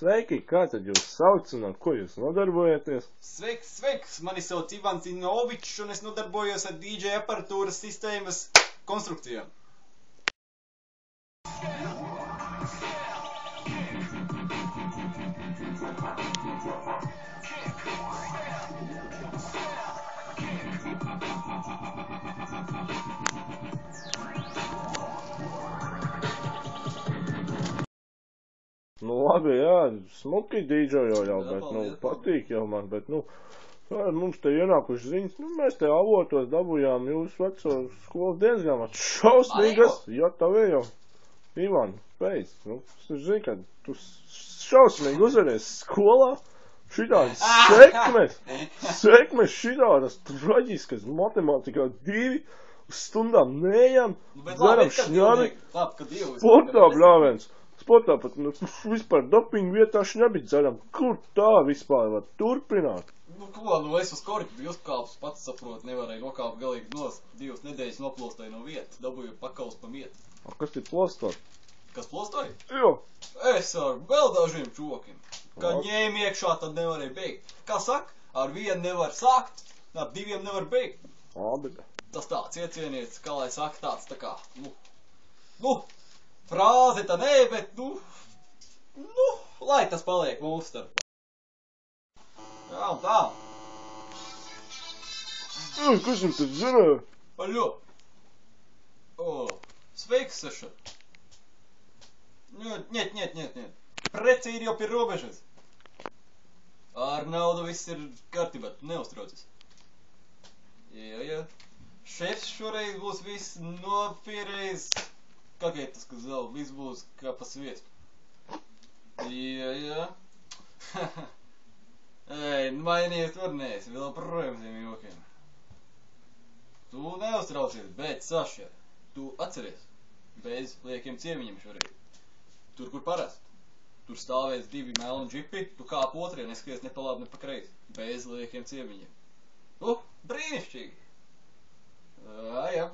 Sveiki, kā tad jūs sauc un ar ko jūs nodarbojaties? Sveiks, sveiks! Mani sauc Ivans Inovičs un es nodarbojos ar DJ aparatūras sistēmas konstrukcijām. Nu labi, jā, smuki dīdžojo jau, bet, patīk jau man, bet, mums te ienākuši ziņas, mēs te avotos dabujām jūsu veco skolas dienas grāmatu. Šausmīgas, jā, tavējo. Ivan, beidz, es zinu, ka tu šausmīgi uzveries skolā. Šitādas sekmes šitādas traģiskas matemātikā 2 stundām neejam, dzeram šņāri, sportā bļāviens. Sportā pat vispār dopingu vietā šņabi dzeram. Kur tā vispār var turpināt? Es uz koriku uzkāpus pats saprotu, nevarēju nokāpt galīgi nost. 2 nedēļas noplostāju no vietas, dabūju pakaus pa vietu. Kas ir plostot? Kas plostoja? Jo. Es ar vēl dažiem čokiem. Kad ņēmi iekšā, tad nevarēja beigt. Kā saka, ar 1 nevar sākt, ar 2 nevar beigt. Labi. Tas tāds iecieniets, kā lai saka, tāds tā kā, frāze tā nē, bet, lai tas paliek mūsu starp. Jā, un tā. Kas jums tad zināja? Aļo. Sveiks, Saša. Нет. Preci ir jau pie robežas. Ar naudu viss ir kārtībā, neuztraucies. Jā. Šefs šoreiz būs viss nopierējis. Как я это сказал? Viss būs kā pa sviestu. Jā. Ei, mainījies tur neesi, vēl projām tiem jokiem. Tu neuztraucies, bet, Saša, tu atceries, bez liekiem ciemiņiem šoreiz. Tur, kur parasti. Tur stāvēs 2 melni džipi, tu kāp otrie, neskaties ne pa labi, ne pa kreisi. Bez liekiem ciemiņiem. Brīnišķīgi. Jā.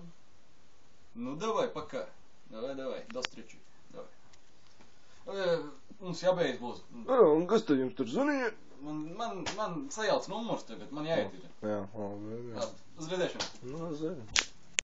Davai, pakā. Davai, до встречи. Давай. Mums jābeidz būs. Un kas tad jums tur zvanīja? Man sajauc numurs tagad, man jāiet ir. Jā, labi. Uz redzēšanu. Uz redzēšanu.